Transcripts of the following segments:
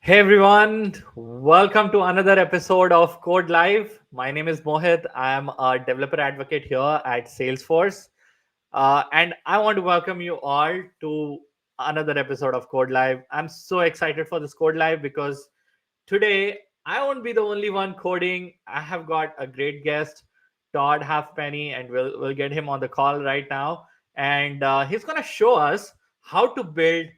Hey everyone, welcome to another episode of Code Live. My name is Mohith. I am a developer advocate here at Salesforce. And I want to welcome you all to another episode of Code Live. I'm so excited for this Code Live because today I won't be the only one coding. I have got a great guest, Todd Halfpenny, and we'll get him on the call right now. And he's going to show us how to build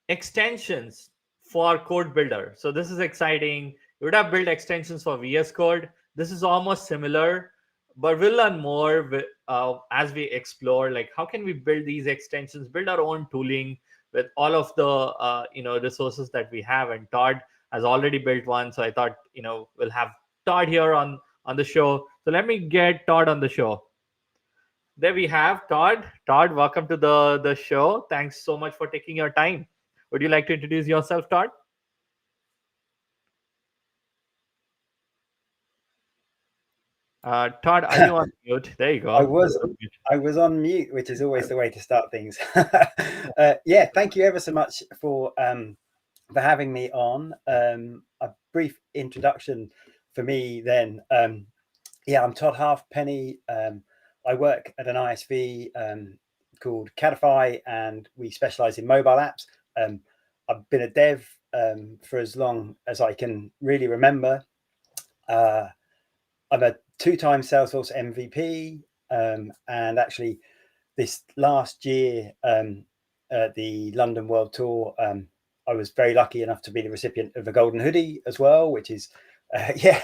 extensions for Code Builder. So this is exciting. You would have built extensions for VS Code. This is almost similar, but we'll learn more as we explore. Like, how can we build these extensions, build our own tooling with all of the resources that we have? And Todd has already built one, so I thought we'll have Todd here on the show. So let me get Todd on the show. There we have Todd. Todd, welcome to the show. Thanks so much for taking your time. Would you like to introduce yourself, Todd? Todd, are you on mute? There you I go. was I was on mute, which is always the way to start things. Yeah, thank you ever so much for having me on. A brief introduction for me then. Yeah, I'm Todd Halfpenny. I work at an ISV called Cadify, and we specialize in mobile apps. I've been a dev for as long as I can really remember. I'm a two-time Salesforce MVP, and actually, this last year at the London World Tour, I was very lucky enough to be the recipient of a golden hoodie as well, which is yeah,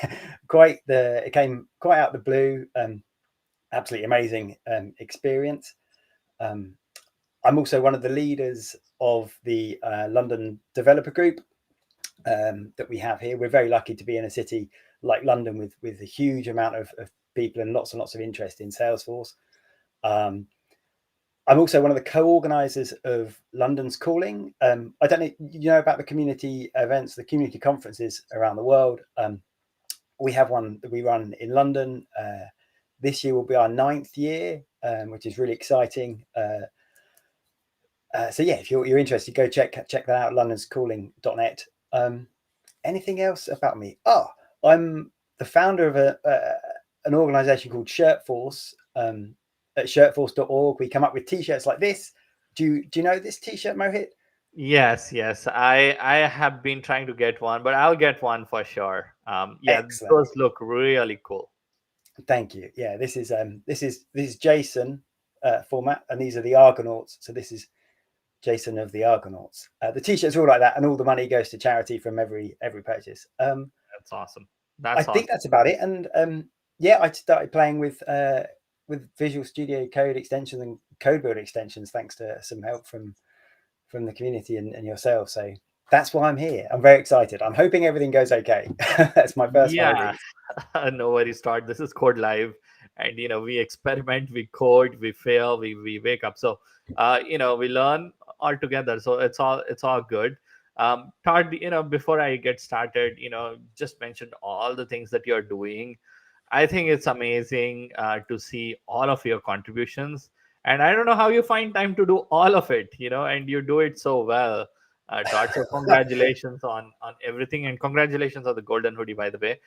it came quite out of the blue. Absolutely amazing experience. Um, I'm also one of the leaders of the London Developer Group that we have here. We're very lucky to be in a city like London with a huge amount of people and lots of interest in Salesforce. Um, I'm also one of the co-organisers of London's Calling. I don't know, you know about the community events, the community conferences around the world. We have one that we run in London. This year will be our 9th year, which is really exciting. So yeah, if you're interested, go check that out, londonscalling.net. Anything else about me? Oh, I'm the founder of an organization called Shirtforce. At shirtforce.org, we come up with t-shirts like this. Do you know this t-shirt, Mohit? Yes, yes. I have been trying to get one, but I'll get one for sure. Yeah, Excellent. those look really cool. Thank you. Yeah, this is JSON format, and these are the Argonauts. So this is JSON of the Argonauts. The t-shirts are all like that, and all the money goes to charity from every purchase. That's awesome. I That's think awesome. that's about it. And yeah, I started playing with Visual Studio Code extensions and Code Builder extensions, thanks to some help from the community and yourself. So that's why I'm here. I'm very excited. I'm hoping everything goes okay. That's my first one of Yeah, these. no worries, Todd. This is Code Live, and we experiment, we code, we fail, we wake up. So, we learn all together. So it's all good. Todd, before I get started, just mentioned all the things that you're doing. I think it's amazing to see all of your contributions, and I don't know how you find time to do all of it. And you do it so well. Todd, so congratulations on everything, and congratulations on the golden hoodie, by the way.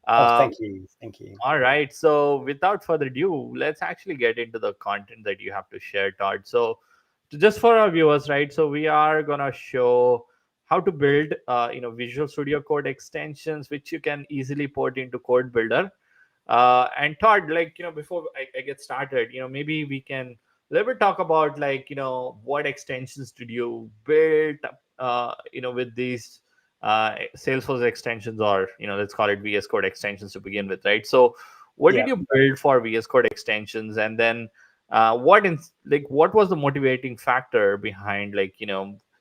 Oh, Um, thank you. Thank you. all right, so without further ado, let's actually get into the content that you have to share, Todd. So, just for our viewers, right? So we are gonna show how to build, Visual Studio Code extensions, which you can easily port into Code Builder. And Todd, like, before I get started, maybe we can a little bit talk about, like, what extensions did you build, with these Salesforce extensions, or, let's call it VS Code extensions to begin with, right? So, what did Yeah. you build for VS Code extensions, and then what was the motivating factor behind, like,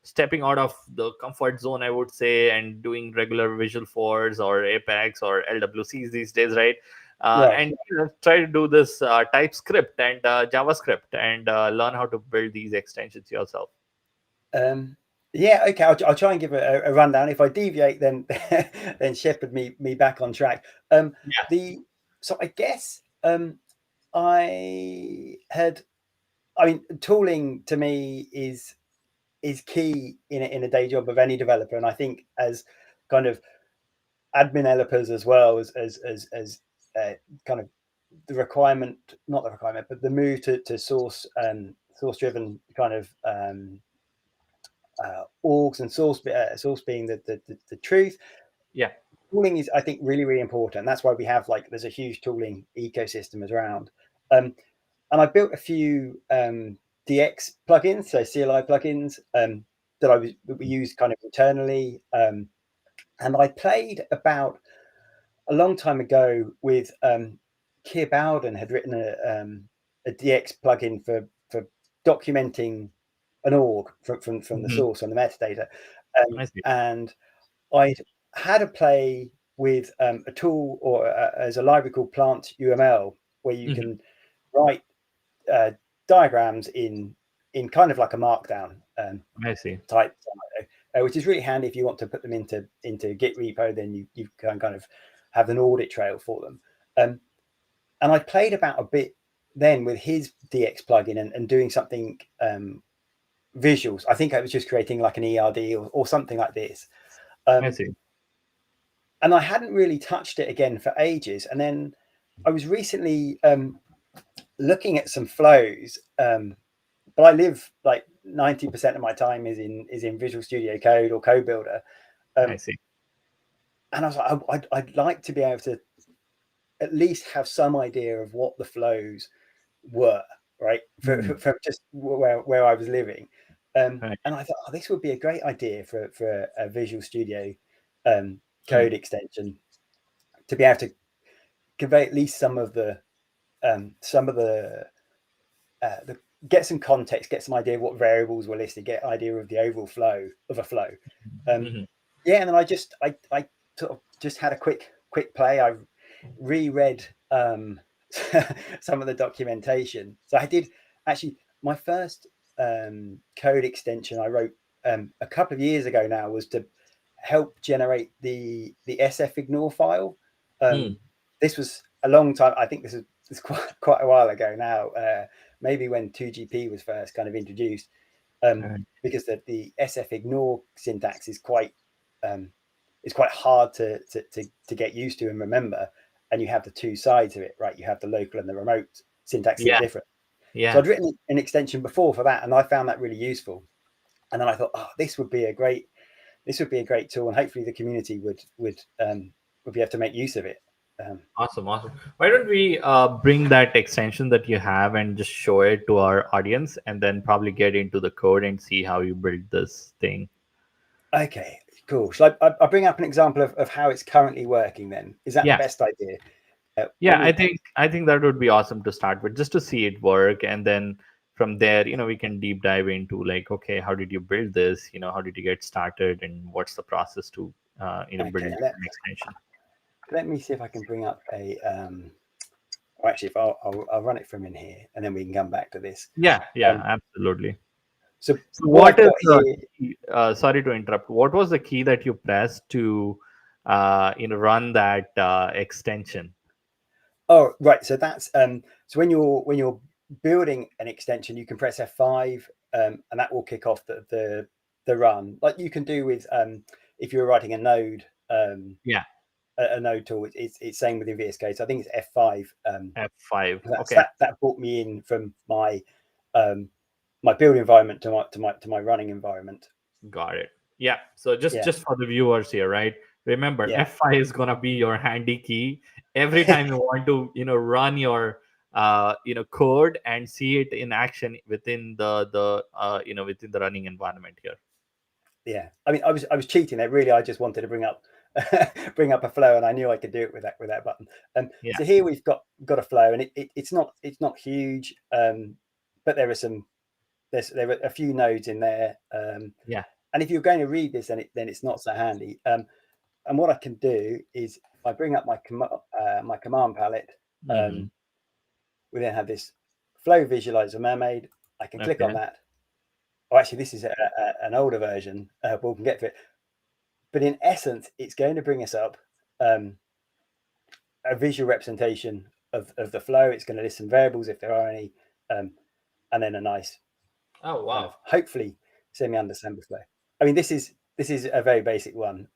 stepping out of the comfort zone, I would say, and doing regular Visual Force or Apex or LWCs these days, right? Right. And try to do this TypeScript and JavaScript, and learn how to build these extensions yourself. Um, yeah. Okay. I'll try and give a rundown. If I deviate, then then shepherd me back on track. Yeah. The so I guess I had. I mean, tooling to me is key in a day job of any developer, and I think as kind of admin developers as well as kind of the requirement, not the requirement, but the move to source driven kind of orgs, and source being the truth. Yeah. Tooling is, I think, really, really important. That's why we have there's a huge tooling ecosystem around. And I built a few DX plugins, so CLI plugins that we use kind of internally. And I played about a long time ago with Keir Bowden had written a DX plugin for documenting an org from the source on the metadata. And I had a play with a tool or as a library called Plant UML, where you can write diagrams in kind of like a markdown type, which is really handy if you want to put them into Git repo. Then you can kind of have an audit trail for them. And I played about a bit then with his DX plugin and doing something visuals. I think I was just creating like an ERD or something like this. And I hadn't really touched it again for ages. And then I was recently looking at some flows, but I live like 90% of my time is in Visual Studio Code or Code Builder. I see. And I was like, I'd like to be able to at least have some idea of what the flows were, right? For just where I was living. And I thought, oh, this would be a great idea for a Visual Studio code extension, to be able to convey at least some of the get some context, get some idea of what variables were listed, get idea of the overall flow of a flow. Yeah, and then I sort of just had a quick play. I reread some of the documentation. So I did actually my first code extension I wrote a couple of years ago now was to help generate the sfignore file. This was a long time. I think this is quite a while ago now. Maybe when 2GP was first kind of introduced, because the sfignore syntax is quite hard to get used to and remember. And you have the two sides of it, right? You have the local and the remote syntax is different. So I'd written an extension before for that, and I found that really useful. And then I thought, oh, this would be a great tool, and hopefully the community would be able to make use of it. Awesome. Why don't we bring that extension that you have and just show it to our audience, and then probably get into the code and see how you build this thing. Okay, cool. Shall I bring up an example of how it's currently working then? Is that the best idea? I think that would be awesome to start with, just to see it work, and then from there, we can deep dive into like, okay, how did you build this? How did you get started, and what's the process to build an extension? Let me see if I can bring up a or actually if I'll run it from in here, and then we can come back to this. Absolutely. So what is sorry to interrupt, what was the key that you pressed to run that extension? Oh, right. So that's so when you're building an extension, you can press F5 and that will kick off the run, like you can do with if you're writing a node a node tool. It's same within VS Code. So I think it's F5. F5. Okay. That brought me in from my my build environment to my running environment. Got it. Yeah. So just for the viewers here, right? Remember, F5 is gonna be your handy key every time you want to run your code and see it in action within the within the running environment here. Yeah, I mean, I was cheating there. Really, I just wanted to bring up a flow, and I knew I could do it with that button. So here we've got a flow, and it's not huge, but there are a few nodes in there. And if you're going to read this, then it's not so handy. And what I can do is if I bring up my command palette, we then have this flow visualizer mermaid. I can click on that. Oh, actually, this is an older version. But we can get to it. But in essence, it's going to bring us up a visual representation of the flow. It's going to list some variables if there are any, and then a nice, hopefully semi-understandable flow. I mean, this is a very basic one.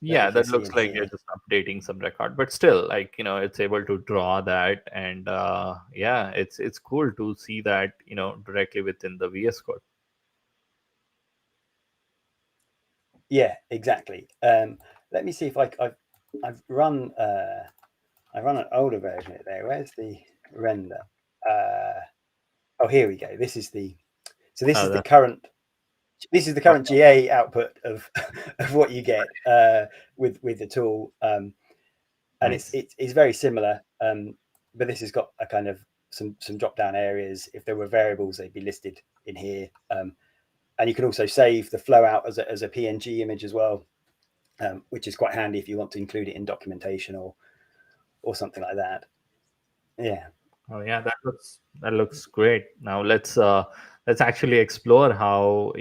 Yeah, that looks like you're just updating some record, but still, like, it's able to draw that, and yeah, it's cool to see that, directly within the VS Code. Yeah, exactly. Let me see if I've run an older version of it there. Where's the render? Oh, here we go. This is the current. This is the current GA output of what you get with the tool, and nice. It's very similar, but this has got a kind of some drop down areas. If there were variables, they'd be listed in here, and you can also save the flow out as a PNG image as well, which is quite handy if you want to include it in documentation or something like that. Yeah. Oh yeah, that looks great. Now let's actually explore how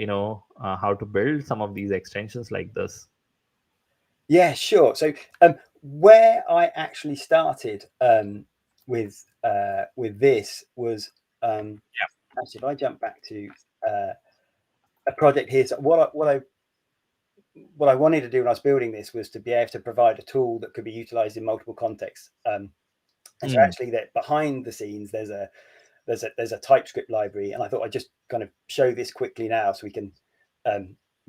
how to build some of these extensions like this. Yeah, sure. So where I actually started with this was actually, if I jump back to a project here, so what I wanted to do when I was building this was to be able to provide a tool that could be utilized in multiple contexts. And so actually, that behind the scenes, there's a TypeScript library, and I thought I'd just kind of show this quickly now so we can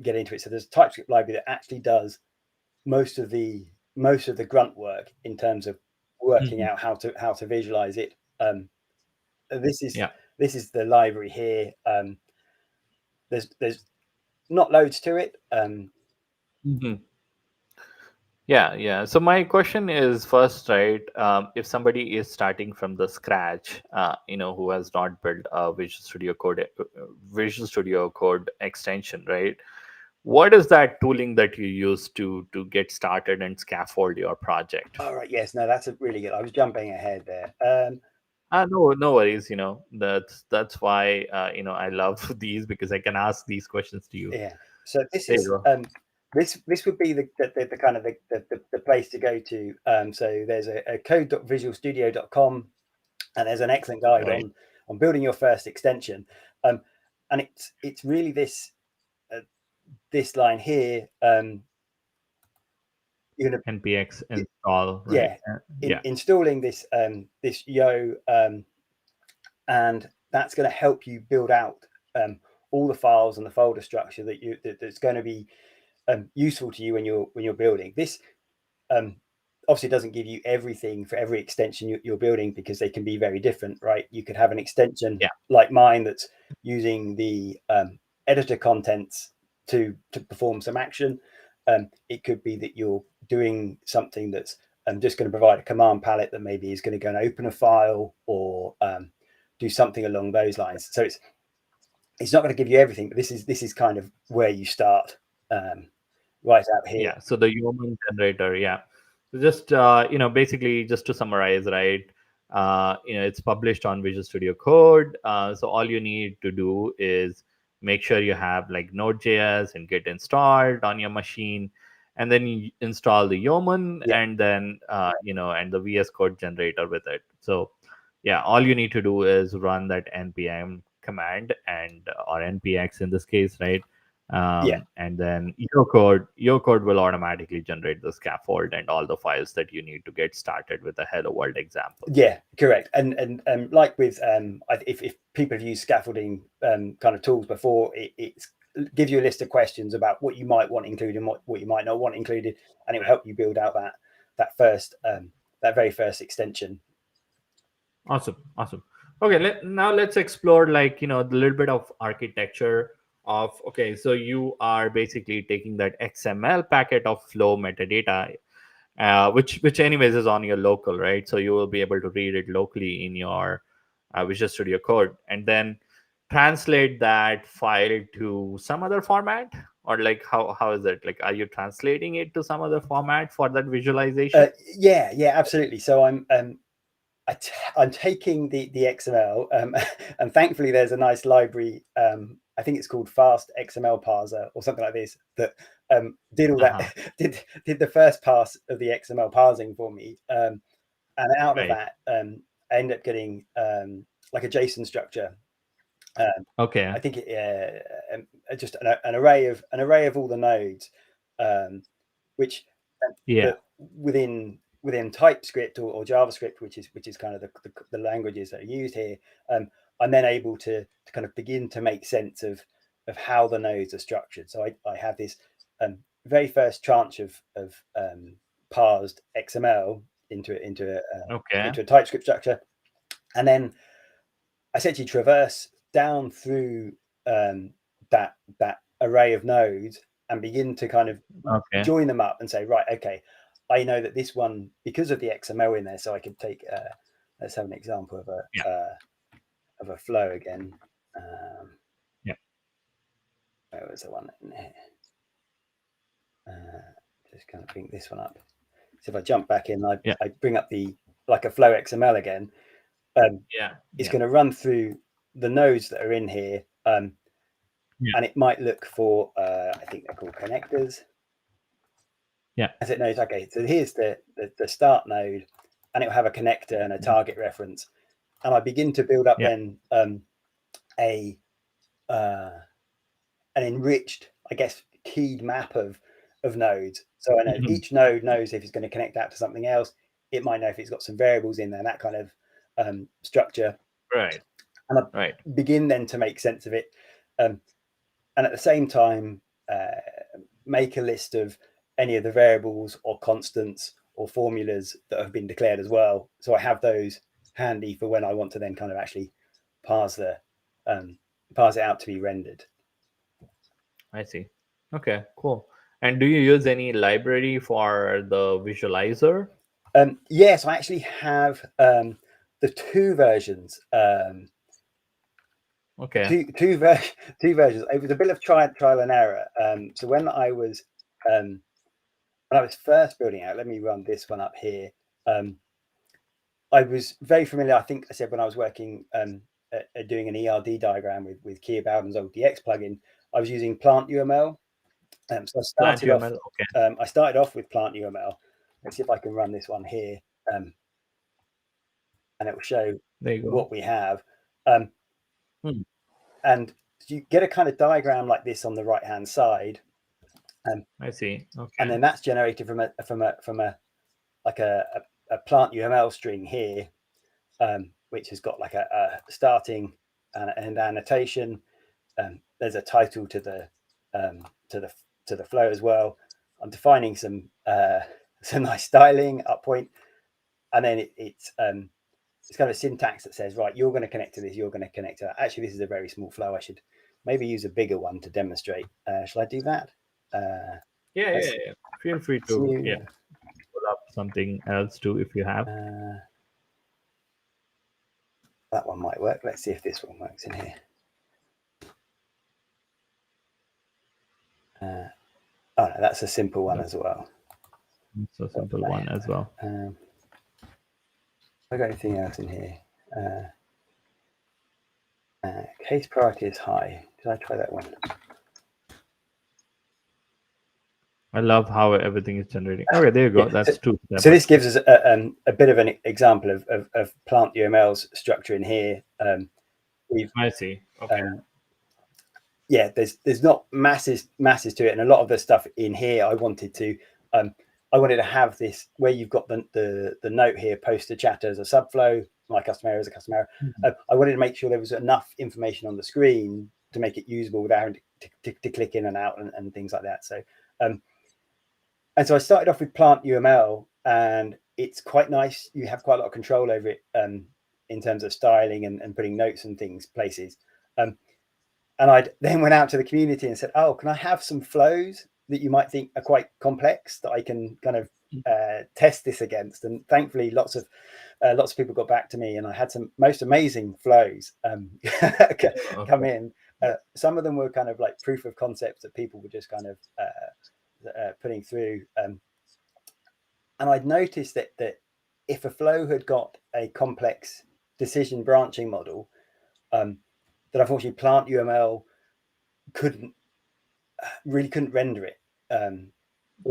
get into it. So there's a TypeScript library that actually does most of the grunt work in terms of working out how to visualize it. This is the library here. There's not loads to it. Yeah. So my question is first, right? If somebody is starting from the scratch, who has not built a Visual Studio Code extension, right? What is that tooling that you use to get started and scaffold your project? All right. Yes. No, that's a really good. I was jumping ahead there. No worries. That's why I love these, because I can ask these questions to you. Yeah. So this is this would be the kind of the place to go to. So there's a code.visualstudio.com, and there's an excellent guide on building your first extension. And it's really this line here. You're gonna npx install, right? Installing this this yo, and that's going to help you build out all the files and the folder structure that's going to be useful to you when you're building this. Obviously doesn't give you everything for every extension you're building, because they can be very different, right? You could have an extension like mine that's using the editor contents to perform some action. It could be that you're doing something that's just going to provide a command palette that maybe is going to go and open a file, or do something along those lines. So it's not going to give you everything, but this is kind of where you start, right out here. Yeah. So the human generator, So just basically, just to summarize, right? It's published on Visual Studio Code. So all you need to do is make sure you have like Node.js and Git installed on your machine, and then you install the Yeoman, and then and the VS Code generator with it. So all you need to do is run that npm command, and or npx in this case, right? And then your code will automatically generate the scaffold and all the files that you need to get started with a hello world example. Yeah, correct. And like with if people have used scaffolding kind of tools before, it gives you a list of questions about what you might want included and what you might not want included, and it will help you build out that very first extension. Awesome. Okay, now let's explore the little bit of architecture of, okay, so you are basically taking that XML packet of flow metadata, which anyways is on your local, right? So you will be able to read it locally in your Visual Studio Code, and then translate that file to some other format, or like how is it? Like, are you translating it to some other format for that visualization? Yeah, absolutely. So I'm taking the XML, and thankfully there's a nice library. I think it's called Fast XML Parser or something like this, that did all that, did the first pass of the XML parsing for me, and out of that, I ended up getting like a JSON structure. Okay. I think just an array of all the nodes, which Yeah. within TypeScript or JavaScript, which is kind of the languages that are used here, I'm then able to kind of begin to make sense of how the nodes are structured. So I have this very first tranche of parsed XML into a TypeScript structure, and then I essentially traverse down through that array of nodes and begin to kind of join them up and say, right, okay, I know that this one, because of the XML in there, so I could take, let's have an example of a flow again. Where was the one in here? Just kind of bring this one up. So if I jump back in, I bring up like a flow XML again. It's going to run through the nodes that are in here, and it might look for, I think they're called connectors. As it knows, okay, so here's the start node, and it'll have a connector and a target reference, and I begin to build up then an enriched, I guess, keyed map of nodes. So I know each node knows if it's going to connect out to something else. It might know if it's got some variables in there, that kind of structure. Right. And I begin then to make sense of it, and at the same time make a list of any of the variables or constants or formulas that have been declared as well. So I have those handy for when I want to then kind of actually parse it out to be rendered. I see. Okay, cool. And do you use any library for the visualizer? Yes, I actually have the two versions. Two versions. It was a bit of trial and error. So when I was first building out, let me run this one up here. I was very familiar. I think I said when I was working doing an ERD diagram with Kia Bowden's old DX plugin, I was using Plant UML. So I started off with Plant UML. Let's see if I can run this one here, and it will show what we have. And you get a kind of diagram like this on the right hand side. I see. Okay. And then that's generated from a Plant UML string here, which has got like a starting and an annotation. There's a title to the flow as well. I'm defining some nice styling up point, and then it's kind of a syntax that says, right, you're going to connect to this, you're going to connect to that. Actually, this is a very small flow. I should maybe use a bigger one to demonstrate. Shall I do that? Yeah. Feel free to pull up something else too if you have. That one might work. Let's see if this one works in here. Oh no, that's a simple one as well. It's a simple one as well. I got anything else in here? Case priority is high. Did I try that one? I love how everything is generating. Okay, there you go. That's two. So this gives us a bit of an example of Plant UML's structure in here. I see. Okay. There's not masses to it, and a lot of the stuff in here I wanted to have this where you've got the note here, post to chatter as a subflow, my customer error as a customer error. I wanted to make sure there was enough information on the screen to make it usable without to click in and out and things like that. So and so I started off with Plant UML, and it's quite nice. You have quite a lot of control over it in terms of styling and putting notes and things places. And I then went out to the community and said, oh, can I have some flows that you might think are quite complex that I can kind of test this against? And thankfully, lots of people got back to me, and I had some most amazing flows come in. Some of them were kind of like proof of concepts that people were just kind of putting through. And I'd noticed that if a flow had got a complex decision branching model, that unfortunately Plant UML couldn't render it in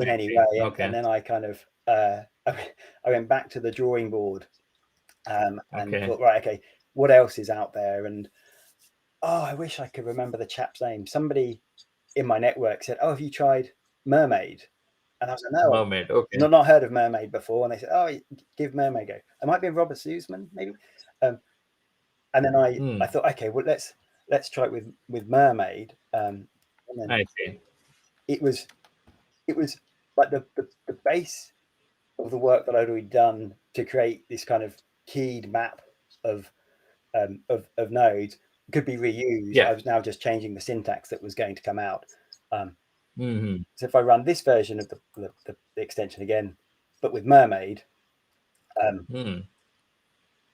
any way. Okay. And then I kind of I went back to the drawing board and thought, right, okay, what else is out there? And I wish I could remember the chap's name. Somebody in my network said, oh, have you tried Mermaid? And I was like, no, Mermaid. Okay. not heard of Mermaid before. And they said, oh, give Mermaid a go. It might be Robert Sussman, maybe. And then I thought, okay, well, let's try it with Mermaid. And then I see. it was like the base of the work that I'd already done to create this kind of keyed map of nodes could be reused. Yeah. I was now just changing the syntax that was going to come out. Mm-hmm. So if I run this version of the extension again, but with Mermaid,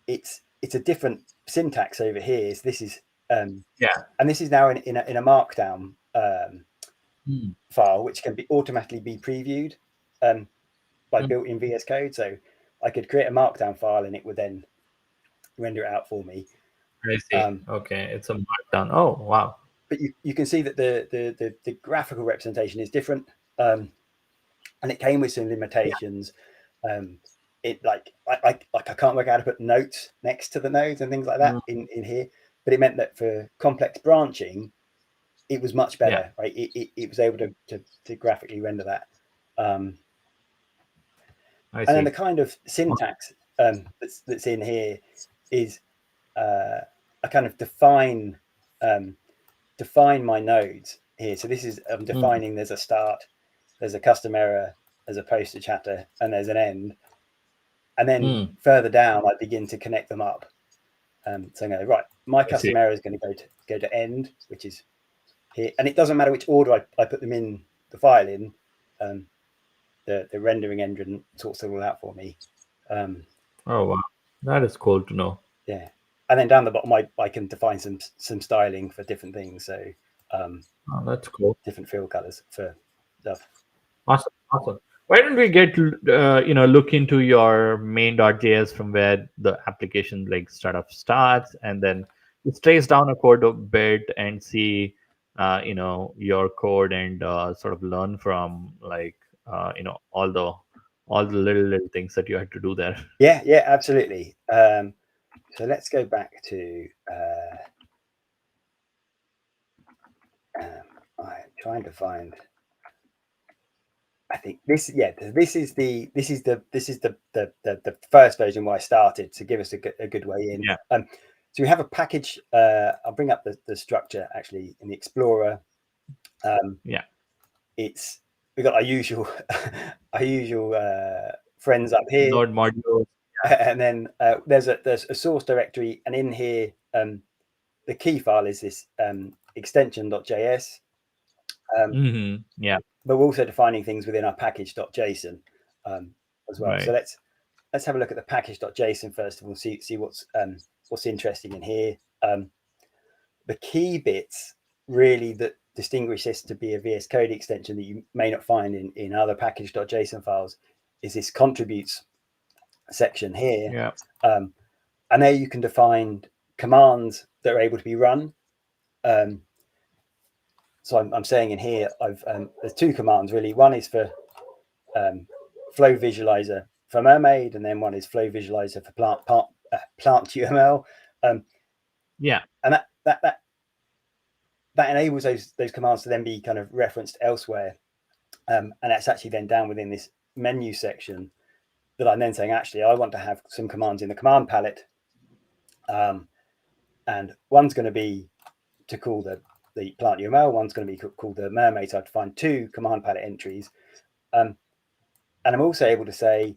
it's a different syntax over here. So this is Yeah. and this is now in a markdown file, which can be automatically be previewed by built-in VS Code. So I could create a markdown file and it would then render it out for me. I see. Okay, it's a markdown. Oh, wow. But you can see that the graphical representation is different, and it came with some limitations. It like I can't work out how to put notes next to the nodes and things like that in here. But it meant that for complex branching, it was much better, right? It was able to graphically render that. And then the kind of syntax that's in here is I kind of define my nodes here. So this is I'm defining there's a start, there's a custom error, there's a poster chatter, and there's an end. And then further down, I begin to connect them up. So I'm going, right, my custom error is going to go to end, which is here. And it doesn't matter which order I put them in the file in. The rendering engine sorts it all out for me. Oh, wow. That is cool to know. Yeah. And then down the bottom, I can define some styling for different things. So that's cool. Different fill colors for stuff. Awesome. Why don't we get look into your main.js from where the application like starts, and then it trace down a code a bit and see your code and sort of learn from like all the little things that you had to do there. Yeah, absolutely. So let's go back to I'm trying to find. I think this is the first version where I started to give us a good way in. Yeah. So we have a package. I'll bring up the structure actually in the Explorer. We've got our usual friends up here. Node modules. And then there's a source directory, and in here the key file is this extension.js. Yeah. But we're also defining things within our package.json as well. Right. So let's have a look at the package.json first of all, see what's interesting in here. The key bits really that distinguish this to be a VS Code extension that you may not find in other package.json files is this contributes section here. Yeah. And there you can define commands that are able to be run. So I'm saying in here, there's two commands really. One is for flow visualizer for Mermaid, and then one is flow visualizer for plant UML. Yeah, and that enables those commands to then be kind of referenced elsewhere, and that's actually then down within this menu section that I'm then saying actually I want to have some commands in the command palette, and one's going to be to call the plant UML, one's going to be called the Mermaid. So I have to find two command palette entries. And I'm also able to say,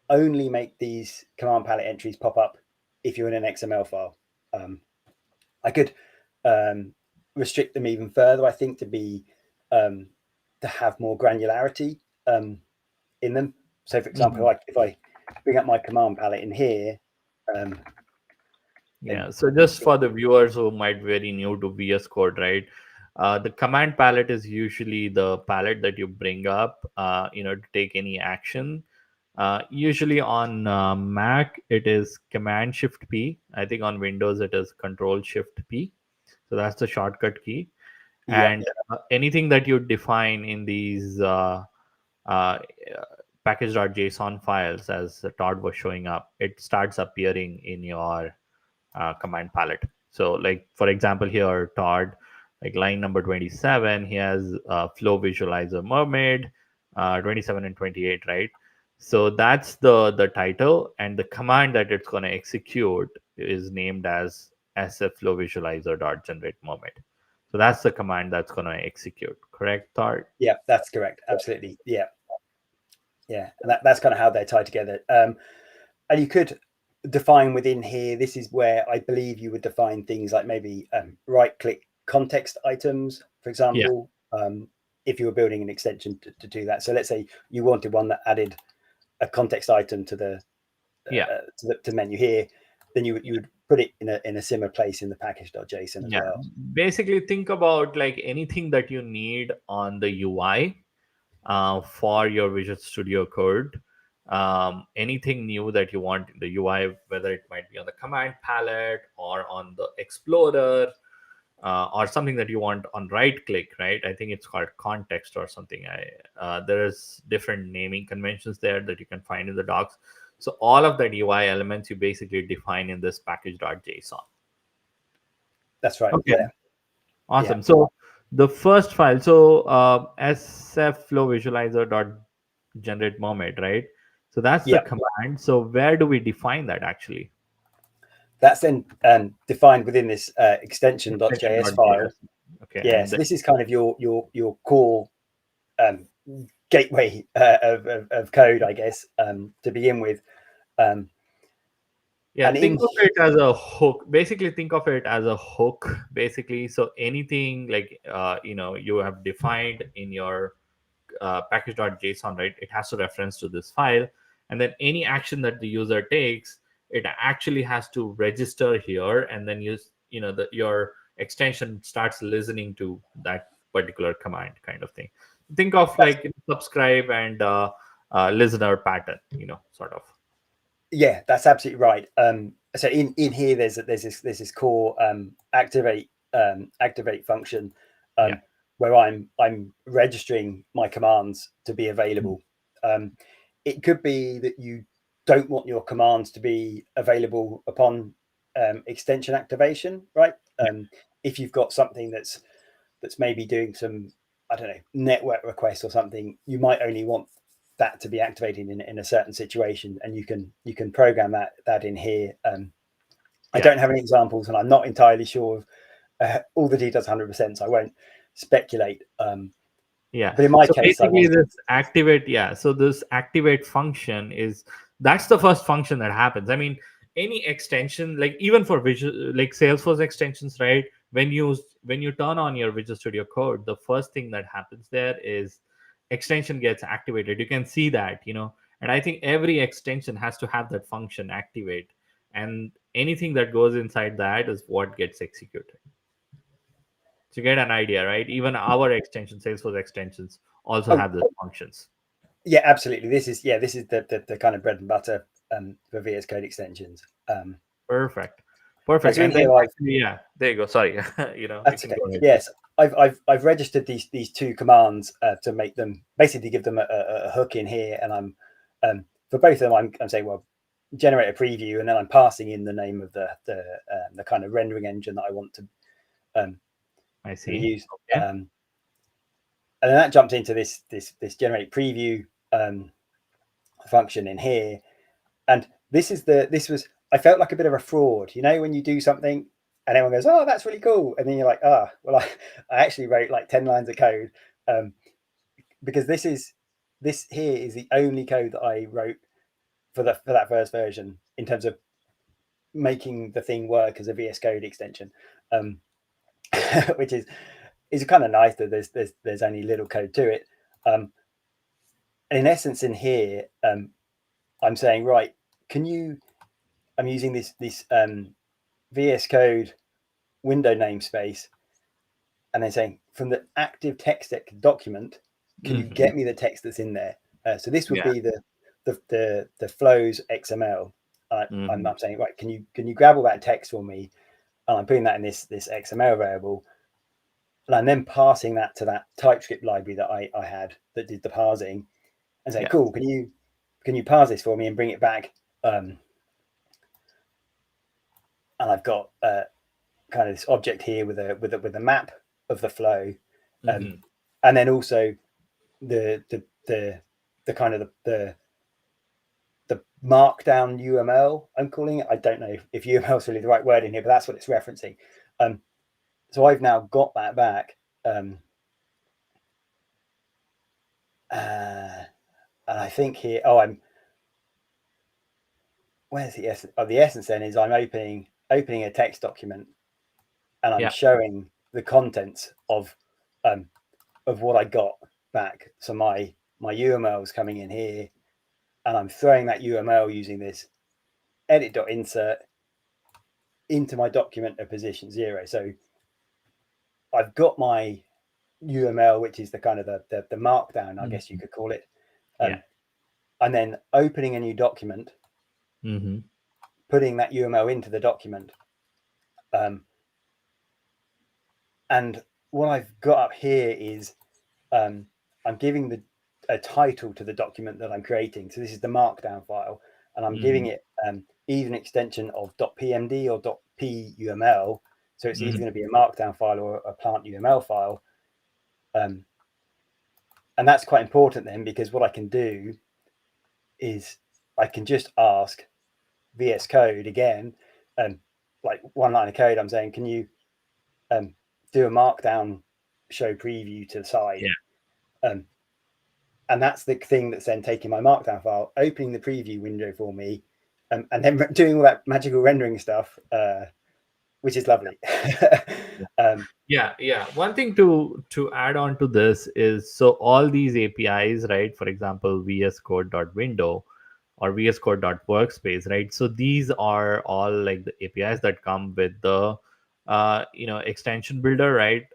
only make these command palette entries pop up if you're in an XML file. I could restrict them even further, I think, to have more granularity in them. So for example, like if I bring up my command palette in here, yeah. So just for the viewers who might be very new to VS Code, right? The command palette is usually the palette that you bring up, to take any action. Usually on Mac, it is Command Shift P. I think on Windows, it is Control Shift P. So that's the shortcut key. And anything that you define in these package.json files, as Todd was showing up, it starts appearing in your command palette. So like, for example, here, Todd, like line number 27, he has flow visualizer mermaid. 27 and 28, right? So that's the title, and the command that it's going to execute is named as sflowvisualizer.generate moment. So that's the command that's going to execute. Correct, Todd? Yeah, that's correct. Absolutely. Yeah. And that's kind of how they're tied together. And you could define within here, this is where I believe you would define things like maybe right click context items, for example, if you were building an extension to do that. So let's say you wanted one that added a context item to the to menu here, then you would put it in a similar place in the package.json as well. Basically, think about like anything that you need on the UI for your Visual Studio Code. Anything new that you want in the UI, whether it might be on the command palette or on the Explorer, or something that you want on right click, right? I think it's called context or something. There is different naming conventions there that you can find in the docs. So all of that UI elements you basically define in this package.json. That's right. Okay. Yeah. Awesome. So the first file, so sflowvisualizer.generate moment, right? So that's the command. So where do we define that actually? That's then defined within this extension.js file. Okay. Yeah. So this is kind of your core gateway of code, I guess, to begin with. Think of it as a hook. Basically, think of it as a hook. Basically, so anything like you have defined in your package.json, right? It has to reference to this file, and then any action that the user takes, it actually has to register here, and then your extension starts listening to that particular command, kind of thing. Think of like subscribe and listener pattern, sort of. Yeah, that's absolutely right. So in here, there's this core activate function where I'm registering my commands to be available. It could be that you don't want your commands to be available upon extension activation, right? If you've got something that's maybe doing some, I don't know, network requests or something, you might only want that to be activated in a certain situation, and you can program that in here. I don't have any examples, and I'm not entirely sure of all the details 100%, so I won't speculate. But in my case, basically this activate, so this activate function that's the first function that happens. I mean, any extension, like even for visual, like Salesforce extensions, right? When you turn on your Visual Studio Code, the first thing that happens there is extension gets activated. You can see that, and I think every extension has to have that function activate, and anything that goes inside that is what gets executed. To get an idea, right? Even our extensions, Salesforce extensions, also have those functions. Yeah, absolutely. This is the kind of bread and butter for VS Code extensions. Perfect. And then there you go. Sorry, that's okay. Yes, I've registered these two commands to make them, basically give them a hook in here, and I'm for both of them I'm saying, well, generate a preview, and then I'm passing in the name of the kind of rendering engine that I want to I see. use. And then that jumped into this generate preview function in here, and this was, I felt like a bit of a fraud, when you do something and everyone goes, oh, that's really cool, and then you're like, well, I actually wrote like 10 lines of code, because this here is the only code that I wrote for that first version in terms of making the thing work as a VS Code extension, which is kind of nice that there's only little code to it. And in essence, in here, I'm saying, right, I'm using this VS Code window namespace, and then saying, from the active text document, can you get me the text that's in there? So this would be the flows XML. I'm saying, right, can you grab all that text for me? And I'm putting that in this XML variable, and I'm then passing that to that TypeScript library that I had that did the parsing, and saying, cool, can you parse this for me and bring it back? And I've got kind of this object here with a map of the flow, and then also the the kind of the markdown UML, I'm calling it. I don't know if UML is really the right word in here, but that's what it's referencing. So I've now got that back. And I think here, where's the essence? Oh, the essence then is I'm opening a text document, and I'm showing the contents of what I got back. So my UML is coming in here, and I'm throwing that UML using this edit.insert into my document at position 0. So I've got my UML, which is the kind of the markdown, I guess you could call it. And then opening a new document, putting that UML into the document. And what I've got up here is I'm giving a title to the document that I'm creating. So this is the markdown file, and I'm giving it either an extension of .pmd or .puml. So it's either going to be a markdown file or a plant UML file. And that's quite important then, because what I can do is I can just ask VS Code again, like one line of code, I'm saying, can you do a markdown show preview to the side? And that's the thing that's then taking my markdown file, opening the preview window for me, and then doing all that magical rendering stuff, which is lovely. One thing to add on to this is, so all these APIs, right? For example, VS Code.window or VS Code.workspace, right? So these are all like the APIs that come with the extension builder, right?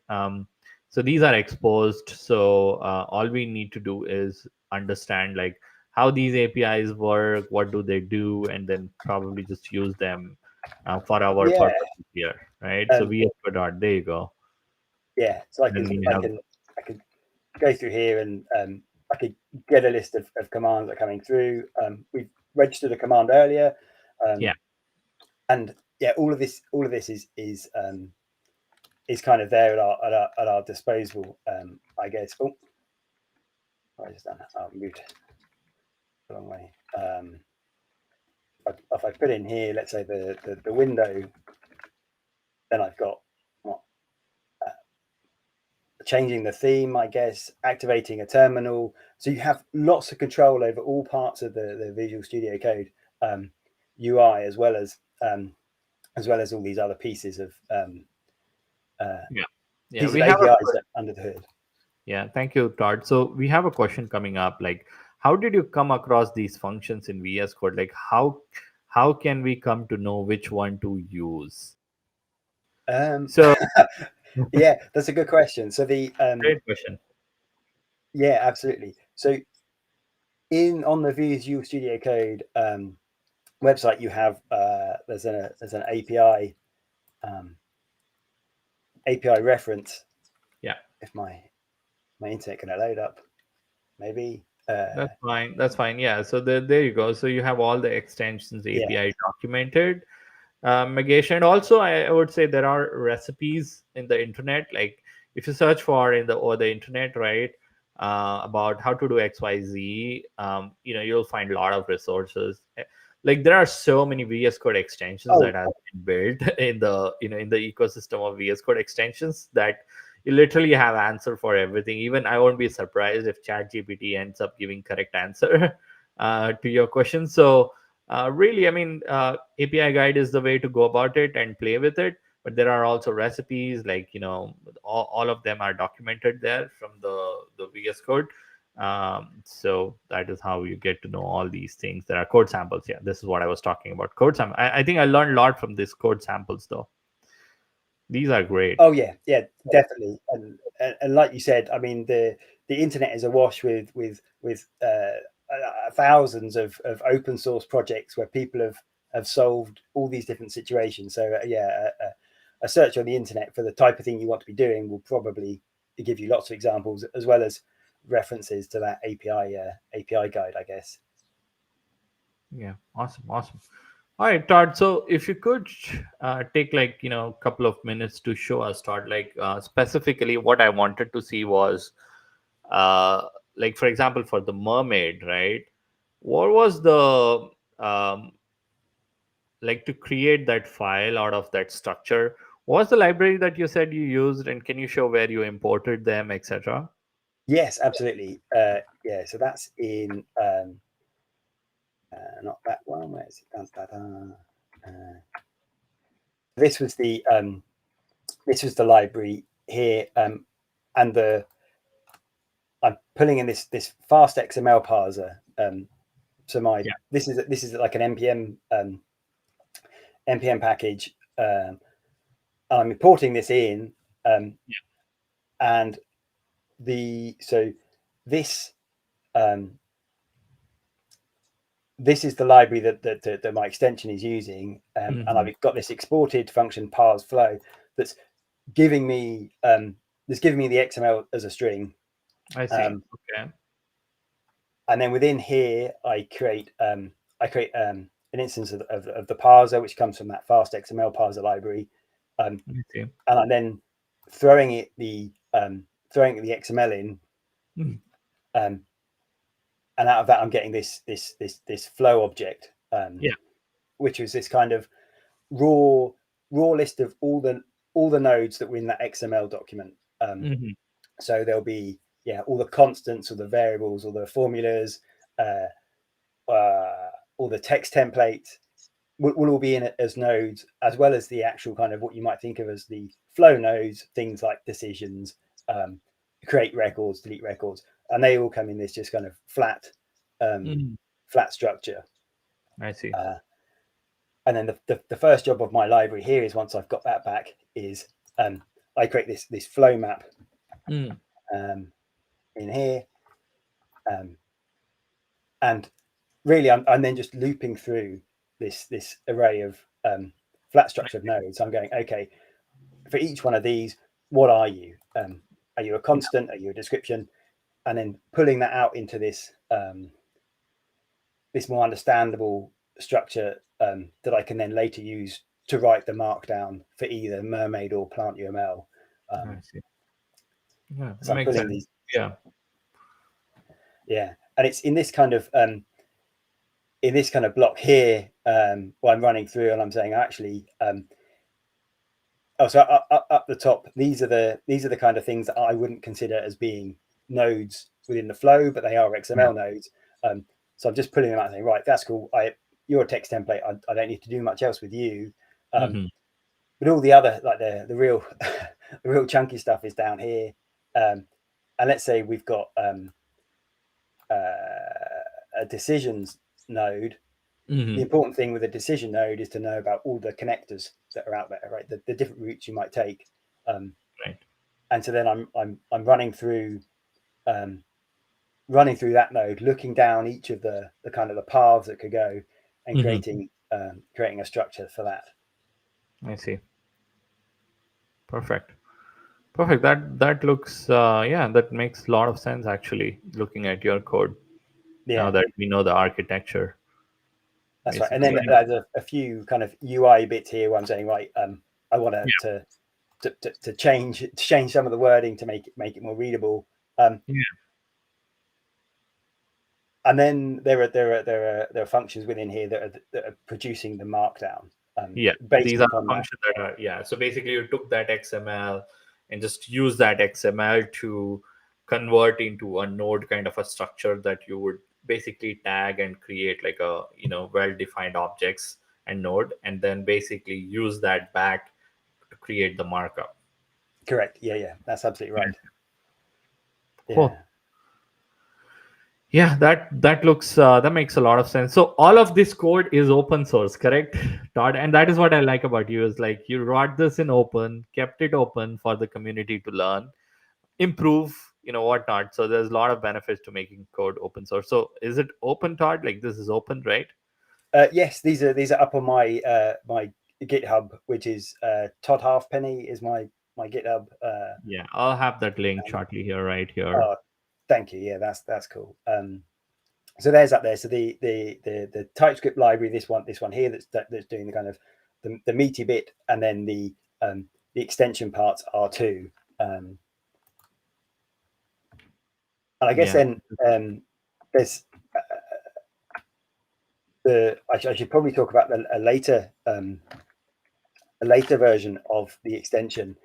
So these are exposed. So all we need to do is understand like how these APIs work, what do they do, and then probably just use them for our purposes here, right? So VS Code. There you go. Yeah, so I can go through here, and I could get a list of commands that are coming through. We've registered a command earlier, and all of this is kind of there at our disposal, I guess. Oh, I just done that. Oh, moved the wrong way. If I put in here, let's say the window, then I've got changing the theme, I guess, activating a terminal. So you have lots of control over all parts of the Visual Studio Code UI, as well as all these other pieces of pieces of APIs under the hood. Yeah, thank you, Todd. So we have a question coming up, like, how did you come across these functions in VS Code? Like, how can we come to know which one to use? So yeah, that's a good question. So the great question. Yeah, absolutely. So on the Visual Studio Code website, you have there's an API reference. Yeah. If my internet can load up, maybe. That's fine. Yeah. So there you go. So you have all the extensions API documented. Magesh, and also I would say there are recipes in the internet. Like if you search for the internet, right, about how to do XYZ, you'll find a lot of resources. Like there are so many VS Code extensions that have been built in the in the ecosystem of VS Code extensions that you literally have answer for everything. Even I won't be surprised if ChatGPT ends up giving correct answer to your question. So really, I mean, API guide is the way to go about it and play with it. But there are also recipes, like all of them are documented there from the VS Code. So that is how you get to know all these things. There are code samples. Yeah, this is what I was talking about. Code sample. I think I learned a lot from these code samples, though. These are great. Oh yeah, definitely. And like you said, I mean, the internet is awash with thousands of open source projects where people have solved all these different situations. So a search on the internet for the type of thing you want to be doing will probably give you lots of examples, as well as references to that API guide, I guess. Yeah, awesome. All right, Todd. So if you could take like a couple of minutes to show us, Todd, like specifically what I wanted to see was like for example, for the mermaid, right? What was the like to create that file out of that structure? What was the library that you said you used, and can you show where you imported them, etc.? Yes, absolutely. Yeah, so that's in not that one. Where is it? This was the library here, and I'm pulling in this fast XML parser. So Yeah. this is like an npm package. I'm importing this in, and this this is the library that my extension is using, and I've got this exported function parse flow that's giving me the XML as a string. I see. Okay. And then within here, I create an instance of the parser, which comes from that fast XML parser library, I see. and I'm then throwing the XML in, Mm. and out of that, I'm getting this flow object, Yeah. which was this kind of raw list of all the nodes that were in that XML document. So there'll be all the constants, or the variables, or the formulas, all the text templates will all be in it as nodes, as well as the actual kind of what you might think of as the flow nodes, things like decisions, create records, delete records, and they all come in this just kind of flat structure. I see. And then the first job of my library here is, once I've got that back, is I create this flow map in here, and really I'm then just looping through this array of flat structured nodes. I'm going, okay, for each one of these, what are you? Are you a constant? Are you a description? And then pulling that out into this this more understandable structure that I can then later use to write the markdown for either mermaid or plant UML. I see. Yeah, So I'm makes pulling sense. these. Yeah. Yeah, and it's in this kind of block here, where I'm running through, and I'm saying, actually, so up the top, these are the kind of things that I wouldn't consider as being nodes within the flow, but they are XML nodes. So I'm just pulling them out and saying, right, that's cool. You're a text template. I don't need to do much else with you. But all the other, like the real the real chunky stuff is down here. And let's say we've got a decisions node. The important thing with a decision node is to know about all the connectors that are out there, right? The different routes you might take. Right. And so then I'm running through that node, looking down each of the kind of the paths that could go, and creating a structure for that. I see. Perfect. That looks that makes a lot of sense, actually, looking at your code. Now that we know the architecture. That's Basically. right. And then there's a few kind of UI bits here where I'm saying, right, I want to change some of the wording to make it more readable. And then there are functions within here that are producing the markdown. These are functions that are so basically you took that XML and just use that XML to convert into a node kind of a structure that you would basically tag and create like a well-defined objects and node, and then basically use that back to create the markup. Correct. Yeah, that's absolutely right. Cool. Yeah, that looks that makes a lot of sense. So all of this code is open source, correct, Todd? And that is what I like about you, is like you wrote this in open, kept it open for the community to learn, improve, whatnot. So there's a lot of benefits to making code open source. So is it open, Todd? Like this is open, right? Yes, these are up on my my GitHub, which is Todd Halfpenny is my GitHub. Yeah, I'll have that link shortly here, right here. Thank you. Yeah, that's cool. So there's up there. So the TypeScript library, this one here that's doing the kind of the meaty bit, and then the extension parts are too. And I guess Yeah. then there's I should probably talk about a later version of the extension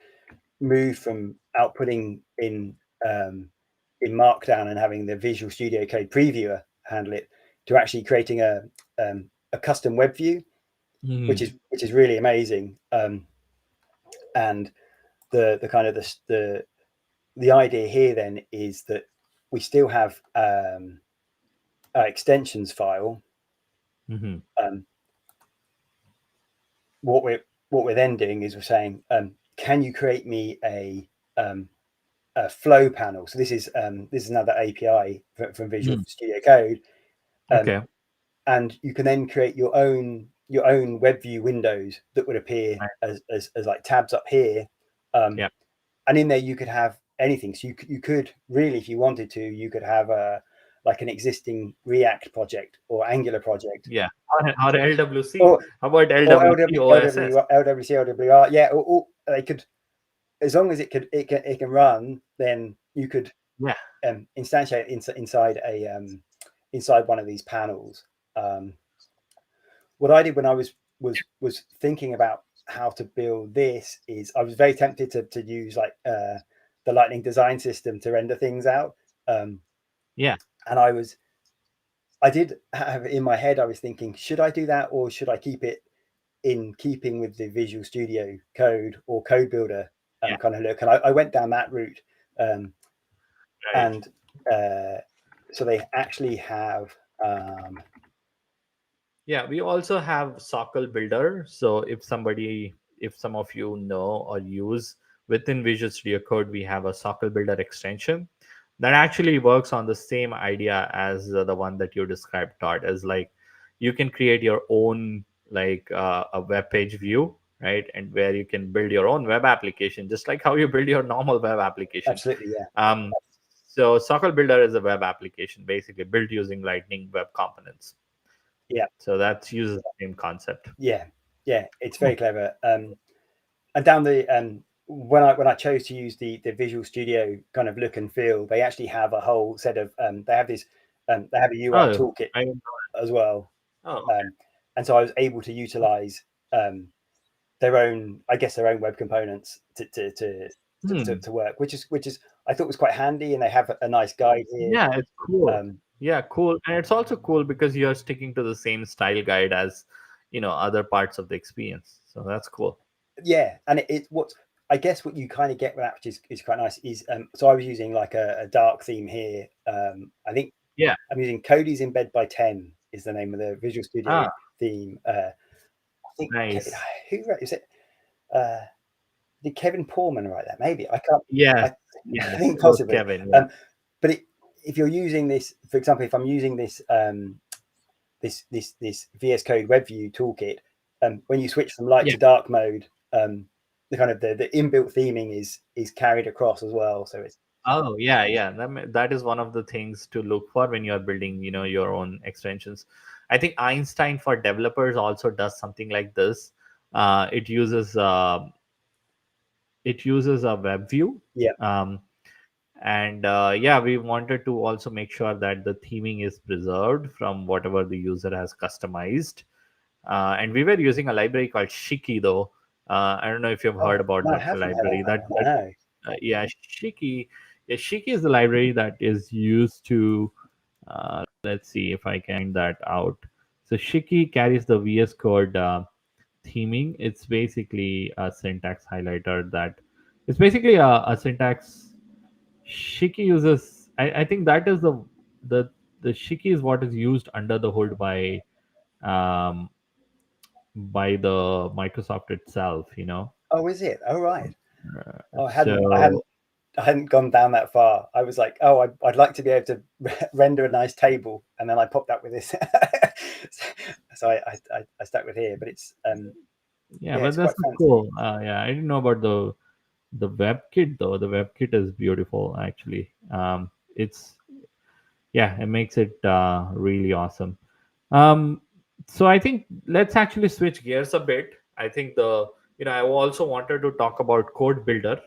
moved from outputting in Markdown and having the Visual Studio Code previewer handle it to actually creating a custom web view, which Mhm. is really amazing. And the kind of the idea here then is that we still have our extensions file. Mhm. Um, what we're then doing is we're saying, can you create me a flow panel? So this is another API from Visual Mm. Studio Code, um, Okay. and you can then create your own web view windows that would appear Right. as like tabs up here, Yeah. and in there you could have anything. So you could really, if you wanted to, you could have a like an existing React project or Angular project, Yeah. Or LWC. or How about or LWC OSS? LWC, LWR. Yeah, or they could, as long as it can run, then you could Yeah. instantiate inside inside one of these panels. Um, what I did when I was thinking about how to build this is I was very tempted to use like the Lightning design system to render things out, Yeah. and I did have in my head, I was thinking, should I do that or should I keep it in keeping with the Visual Studio Code or Code Builder Yeah. kind of look? And I went down that route, um, Right. and so they actually have Yeah, we also have Sockle Builder. So if some of you know or use within Visual Studio Code, we have a Sockle Builder extension that actually works on the same idea as the one that you described, Todd. As like you can create your own a web page view, right? And where you can build your own web application, just like how you build your normal web application. absolutely, yeah, Um, so Sockle Builder is a web application basically built using Lightning Web Components. yeah, So that uses the same concept. yeah, yeah. It's very Cool. clever. And down the when I chose to use the Visual Studio kind of look and feel, they actually have a whole set of they have this they have a UI Oh, toolkit I didn't as well, know. Oh, okay. um, and so I was able to utilize their own, I guess, their own web components Hmm. to work, which is I thought was quite handy, and they have a nice guide here. Yeah, it's cool. Um, Yeah, cool. And it's also cool because you're sticking to the same style guide as, other parts of the experience. So that's cool. yeah, and it what I guess what you kind of get with that, which is quite nice, is so I was using like a dark theme here. I think Yeah. I'm using Cody's Embed by 10 is the name of the Visual Studio Ah, theme. I think nice. who wrote is it? Uh, did Kevin Porman write that? Maybe I can't. Yes. I, I Yes. think It was possibly. Kevin. Yeah. But if you're using this, for example, if I'm using this this VS Code WebView toolkit, when you switch from light Yeah. to dark mode, the kind of the inbuilt theming is carried across as well. So it's Oh, yeah. Yeah. That is one of the things to look for when you're building, your own extensions. I think Einstein for developers also does something like this. Uh, it uses uh, it uses a web view. yeah, Um, and yeah, we wanted to also make sure that the theming is preserved from whatever the user has customized, and we were using a library called Shiki though. I don't know if you've oh heard about no, I that haven't heard of library. that that, one. that No. yeah, Shiki. Yeah, Shiki is the library that is used to let's see if I can find that out. So Shiki carries the VS Code theming. It's basically a syntax highlighter that it's basically a syntax. Shiki uses. I think that is the the Shiki is what is used under the hood um, by the Microsoft itself. Oh, is it? Oh, right. Oh, So I hadn't gone down that far. I was like, oh, I'd like to be able to render a nice table, and then I popped up with this. So I stuck with here, but it's yeah, yeah, but it's that's quite not fancy. cool. Yeah, I didn't know about the WebKit though. The WebKit is beautiful actually. It's yeah, it makes it really awesome. Um, so I think let's actually switch gears a bit. I think I also wanted to talk about Code Builder.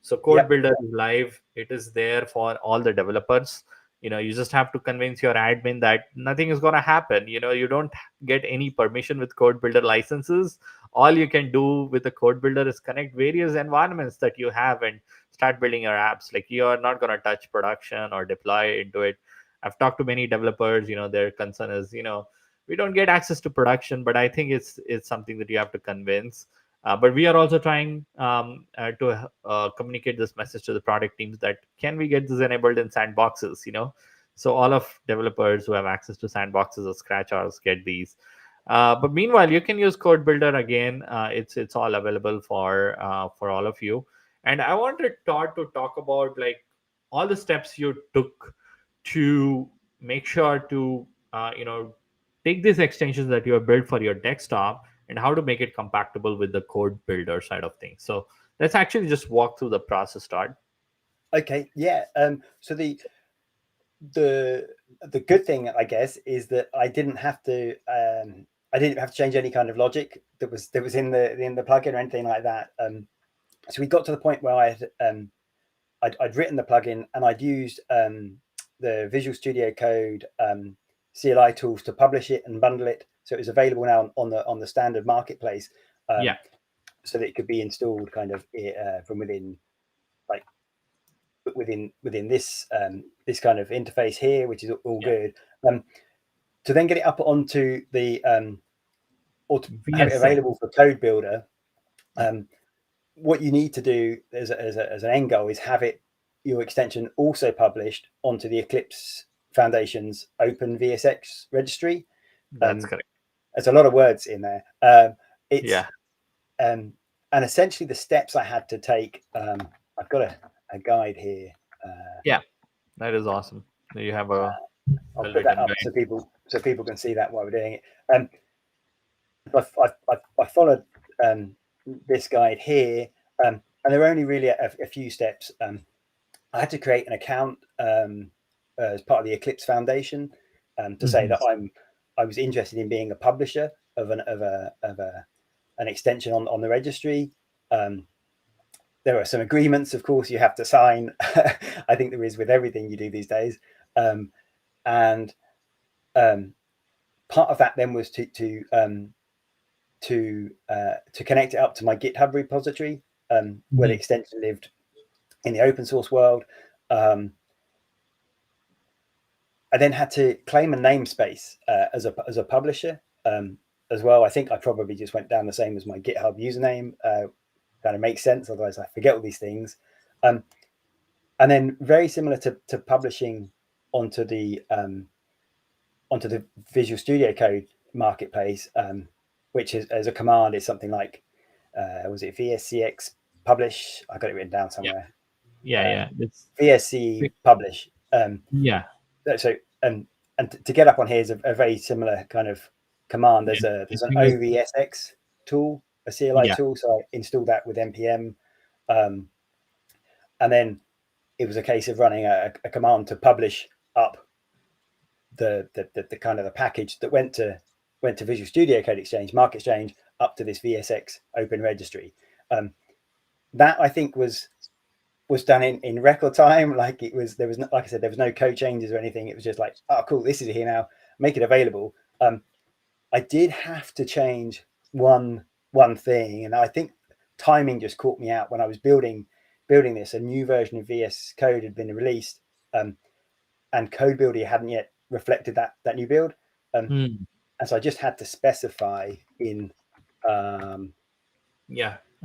So Code Yep. Builder is live. It is there for all the developers. You just have to convince your admin that nothing is going to happen. You don't get any permission with Code Builder licenses. All you can do with the Code Builder is connect various environments that you have and start building your apps. Like, you are not going to touch production or deploy into it. I've talked to many developers. Their concern is, we don't get access to production, but I think it's something that you have to convince. But we are also trying to communicate this message to the product teams that can we get this enabled in sandboxes, so all of developers who have access to sandboxes or scratchers get these. But meanwhile, you can use Code Builder again. It's all available for all of you. And I wanted Todd to talk about like all the steps you took to make sure to take these extensions that you have built for your desktop and how to make it compatible with the Code Builder side of things. So let's actually just walk through the process, Todd. Okay. Yeah. So the good thing, I guess, is that I didn't have to change any kind of logic that was in the plugin or anything like that. So we got to the point where I'd written the plugin and I'd used the Visual Studio Code CLI tools to publish it and bundle it, so it was available now on the standard marketplace. Yeah. So that it could be installed kind of from within, like within this this kind of interface here, which is all good. To then get it up onto the or to have it available for Code Builder, what you need to do as an end goal is have your extension also published onto the Eclipse Foundation's Open VSX registry. That's correct. There's a lot of words in there. It's yeah. And essentially the steps I had to take. I've got a guide here. Yeah, that is awesome. You have I'll put that up guide. so people can see that while we're doing it. I followed this guide here, and there are only really a few steps. I had to create an account as part of the Eclipse Foundation to say that I was interested in being a publisher of an extension on the registry. There are some agreements, of course, you have to sign. I think there is with everything you do these days, and part of that then was to connect it up to my GitHub repository, where the extension lived in the open source world. I then had to claim a namespace as a publisher as well. I think I probably just went down the same as my GitHub username. Kind of makes sense, otherwise I forget all these things. And then very similar to publishing onto the Visual Studio Code marketplace, which is as a command is something like was it VSCX publish? I got it written down somewhere. Yeah. It's VSC publish. So and to get up on here is a very similar kind of command. There's an OVSX tool, a CLI tool. So I installed that with npm, and then it was a case of running a command to publish up the kind of the package that went to Visual Studio Code Exchange, Market Exchange, up to this VSX open registry. That I think was done in record time. Like there was no, like I said, there was no code changes or anything. It was just like, oh cool, this is here now, make it available. I did have to change one thing, and I think timing just caught me out when I was building this. A new version of VS Code had been released, and Code Builder hadn't yet reflected that new build, and so I just had to specify in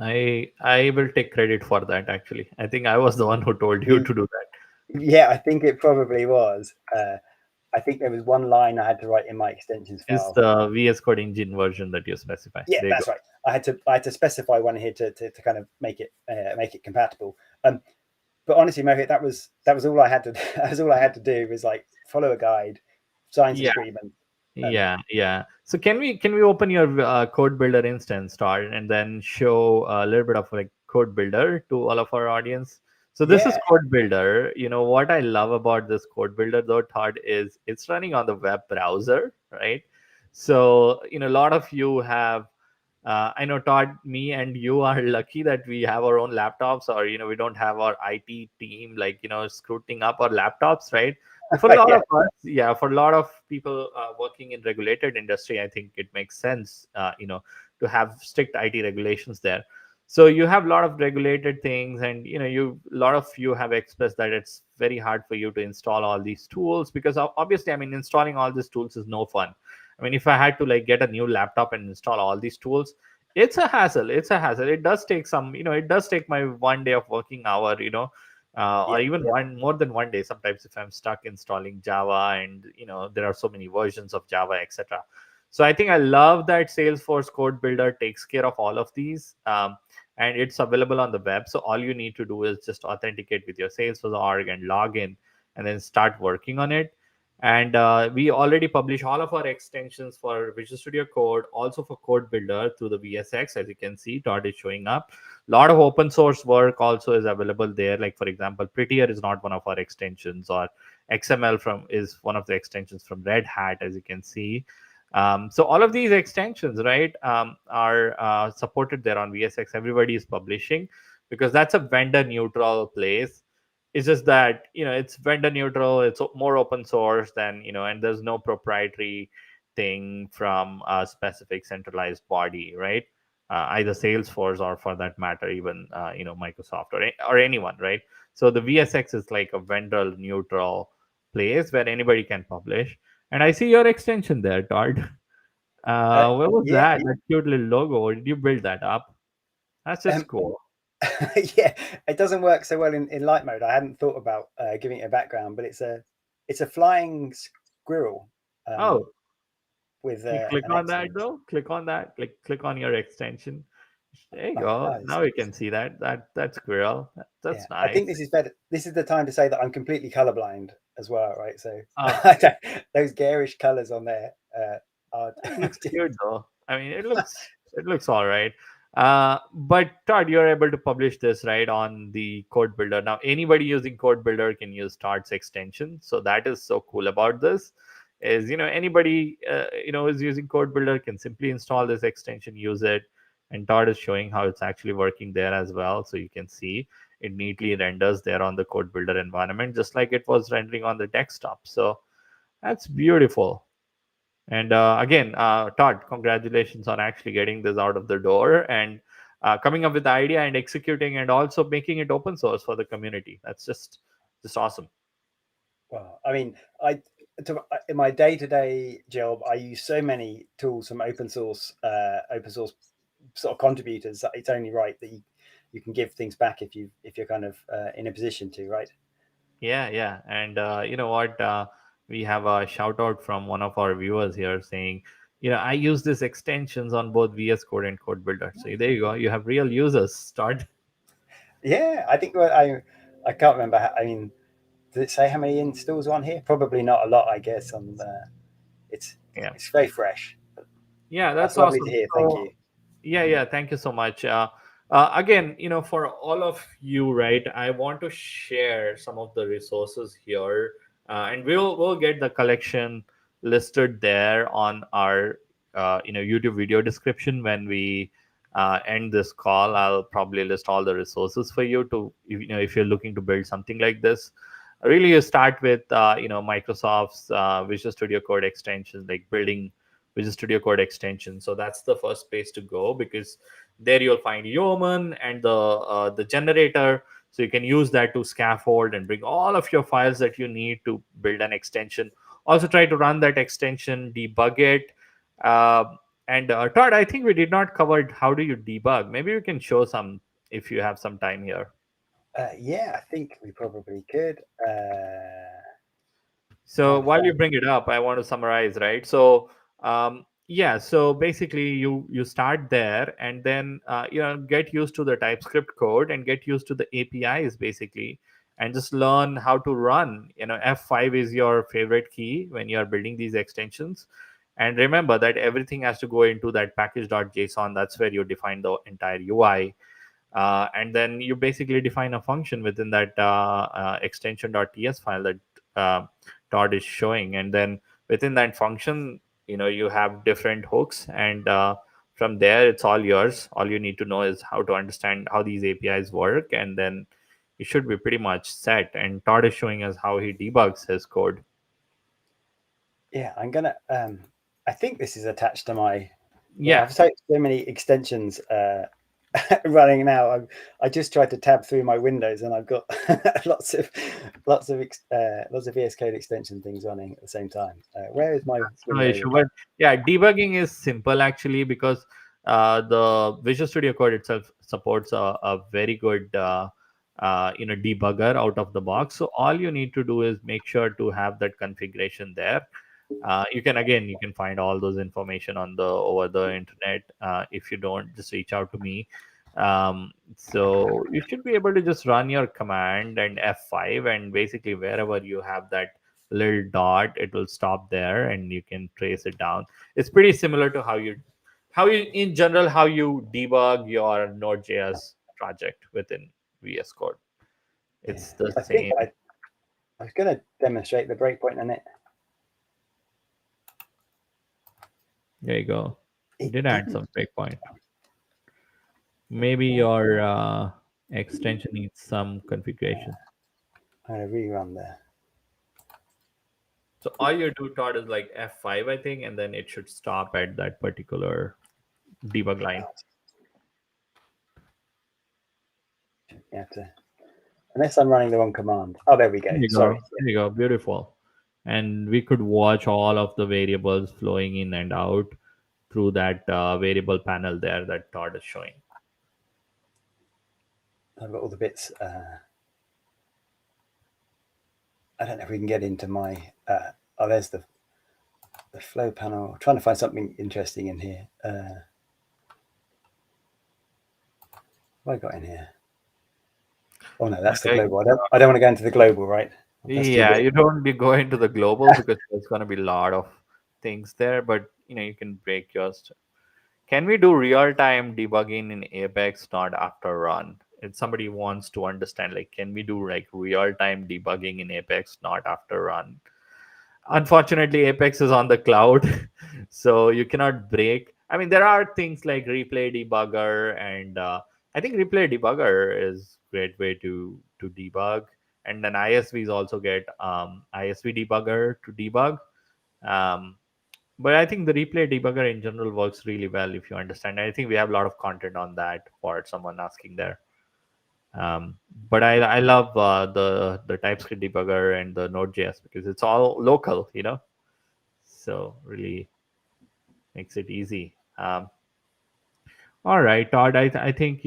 I will take credit for that. Actually, I think I was the one who told you to do that. Yeah, I think it probably was. I think there was one line I had to write in my extensions file. It's the VS Code engine version that you specify. Yeah, that's right. I had to specify one here to kind of make it compatible. But honestly, Mohit, that was all I had to. That was all I had to do was like follow a guide, sign some agreement. Yeah. So can we open your Code Builder instance, Todd, and then show a little bit of like Code Builder to all of our audience? So this is Code Builder. What I love about this Code Builder though, Todd, is it's running on the web browser, right? So a lot of you have I know, Todd, me and you are lucky that we have our own laptops, or we don't have our IT team like screwing up our laptops, right? But for a lot Yeah, of us, yeah, for a lot of people working in regulated industry, I think it makes sense, to have strict IT regulations there. So you have a lot of regulated things, and a lot of you have expressed that it's very hard for you to install all these tools, because obviously, I mean, installing all these tools is no fun. I mean, if I had to like get a new laptop and install all these tools, it's a hassle. It's a hassle. It does take some, it does take my 1 day of working hour, or yeah, even one more than 1 day sometimes if I'm stuck installing Java, and there are so many versions of Java, etc. So I think I love that Salesforce Code Builder takes care of all of these. And it's available on the web. So all you need to do is just authenticate with your Salesforce org and log in, and then start working on it. And we already publish all of our extensions for Visual Studio Code, also for Code Builder through the VSX. As you can see, Todd is showing up. A lot of open source work also is available there. Like for example, Prettier is not one of our extensions, or XML from is one of the extensions from Red Hat, as you can see. So all of these extensions, right, are supported there on VSX. Everybody is publishing because that's a vendor neutral place. It's just that it's vendor neutral, it's more open source than and there's no proprietary thing from a specific centralized body, right? Either Salesforce, or for that matter even Microsoft, or anyone, right? So the VSX is like a vendor neutral place where anybody can publish. And I see your extension there, Todd. Where was yeah. that cute little logo? Did you build that up? That's just Um, cool. yeah, it doesn't work so well in light mode. I hadn't thought about giving it a background, but it's a flying squirrel Oh, with you click an on that Excellent. though. Click on that. Like click on your extension. There you Oh go. no, Now you can see that's squirrel. yeah. That's I think nice. this is better. This is the time to say that I'm completely colorblind as well, right? So Oh, those garish colors on there are. it looks cute though. I mean, it looks all right. But Todd, you're able to publish this right on the Code Builder. Now, anybody using Code Builder can use Todd's extension. So that is so cool about this. Is anybody is using Code Builder can simply install this extension, use it, and Todd is showing how it's actually working there as well. So you can see it neatly renders there on the Code Builder environment, just like it was rendering on the desktop. So that's beautiful. And again, Todd, congratulations on actually getting this out of the door, and coming up with the idea and executing, and also making it open source for the community. That's just awesome. Well, I mean, in my day-to-day job, I use so many tools from open source sort of contributors that it's only right that you can give things back if you're kind of in a position to, right? Yeah, yeah. And you know what? We have a shout out from one of our viewers here saying, I use these extensions on both VS Code and Code Builder. So there you go. You have real users. Todd. Yeah, I think I can't remember. I mean, does it say how many installs are on here? Probably not a lot, I guess. It's Yeah. it's very fresh. Yeah, That's that's lovely to awesome. hear. Thank So you. yeah, thank you so much. Again, for all of you, right, I want to share some of the resources here, and we'll get the collection listed there on our YouTube video description when we end this call. I'll probably list all the resources for you to, if you're looking to build something like this. Really, you start with Microsoft's Visual Studio Code extensions, like building Visual Studio Code extension. So that's the first place to go, because there you'll find Yeoman and the generator. So you can use that to scaffold and bring all of your files that you need to build an extension. Also try to run that extension, debug it. Uh, and Todd, I think we did not cover how do you debug. Maybe you can show some if you have some time here. Yeah, I think we probably could. So Trying to while you find. bring it up, I want to summarize, right? So yeah, so basically you start there, and then get used to the TypeScript code and get used to the APIs basically, and just learn how to run. F5 is your favorite key when you are building these extensions, and remember that everything has to go into that package.json. That's where you define the entire UI. And then you basically define a function within that extension.ts file that uh, Todd is showing. And then within that function, you have different hooks and from there it's all yours. All you need to know is how to understand how these APIs work, and then you should be pretty much set. And Todd is showing us how he debugs his code. Yeah, I'm gonna. I think this is attached to my. Yeah, Yeah. I've so many extensions running now. I just tried to tab through my windows, and I've got lots of VS Code extension things running at the same time. Where is my That's no window? issue. But yeah, debugging is simple actually, because the Visual Studio Code itself supports a very good debugger out of the box. So all you need to do is make sure to have that configuration there. You can find all those information on the over the internet. If you don't, just reach out to me. So you should be able to just run your command and F5, and basically wherever you have that little dot, it will stop there and you can trace it down. It's pretty similar to how you in general how you debug your Node.js project within VS Code. Yeah, It's the I think same. I was going to demonstrate the breakpoint on it. There you go. It Did add didn't. some breakpoint. Maybe your extension needs some configuration. I'm going to rerun there. So all you do, Todd, is like F5, I think, and then it should stop at that particular debug line. You have to, unless I'm running the wrong command. Oh, there we go. There you Sorry. go. There you go. Beautiful. And we could watch all of the variables flowing in and out through that variable panel there that Todd is showing. I've got all the bits. I don't know if we can get into my. There's the flow panel. I'm trying to find something interesting in here. What have I got in here? Oh no, that's the Okay. global. I don't want to go into the global, right? Yeah, you don't be going to the global because there's going to be a lot of things there, but you can break yours. Can we do real-time debugging in Apex not after run? If somebody wants to understand, like, can we do like real-time debugging in Apex not after run? Unfortunately, Apex is on the cloud, so you cannot break. I mean, there are things like replay debugger, and I think replay debugger is great way to debug. And then ISVs also get ISV debugger to debug. Um, but I think the replay debugger in general works really well if you understand. I think we have a lot of content on that for someone asking there. Um, but I love the TypeScript debugger and the Node.js because it's all local. So really makes it easy. All right, Todd. I think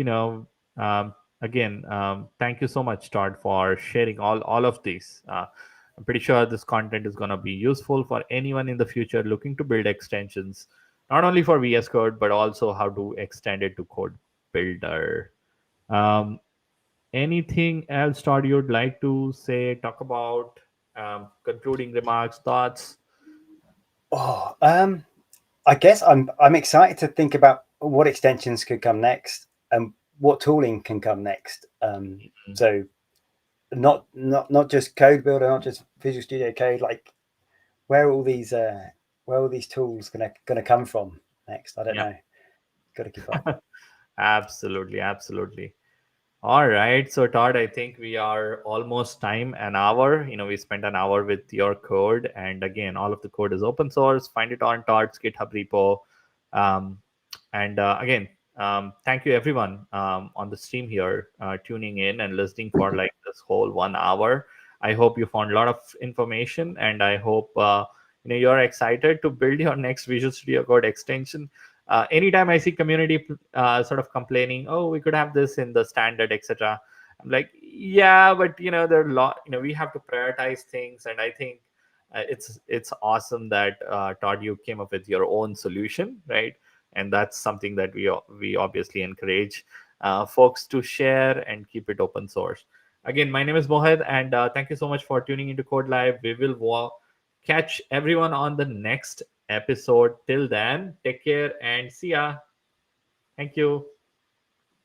again. Thank you so much, Todd, for sharing all of this. I'm pretty sure this content is going to be useful for anyone in the future looking to build extensions, not only for VS Code but also how to extend it to Code Builder. Um, Anything else, Todd, you'd like to say, talk about, concluding remarks, thoughts? Oh, I guess I'm excited to think about what extensions could come next and what tooling can come next. So not just Code Builder, not just Visual Studio Code. Like where are all these tools gonna come from next? I don't Yeah. know. Got to keep up. Absolutely, absolutely. All right. So, Todd, I think we are almost time an hour. We spent an hour with your code. And again, all of the code is open source. Find it on Todd's GitHub repo. Um, and again, thank you everyone on the stream here tuning in and listening for like this whole 1 hour. I hope you found a lot of information, and I hope you're excited to build your next Visual Studio Code extension. Anytime I see community sort of complaining, oh, we could have this in the standard, etc. I'm like, yeah, but there are a lot. We have to prioritize things, and I think it's awesome that Todd, you came up with your own solution, right? And that's something that we obviously encourage folks to share and keep it open source. Again, my name is Mohith, and thank you so much for tuning into Code Live. We will catch everyone on the next episode. Till then, take care and see ya. Thank you.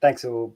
Thanks all.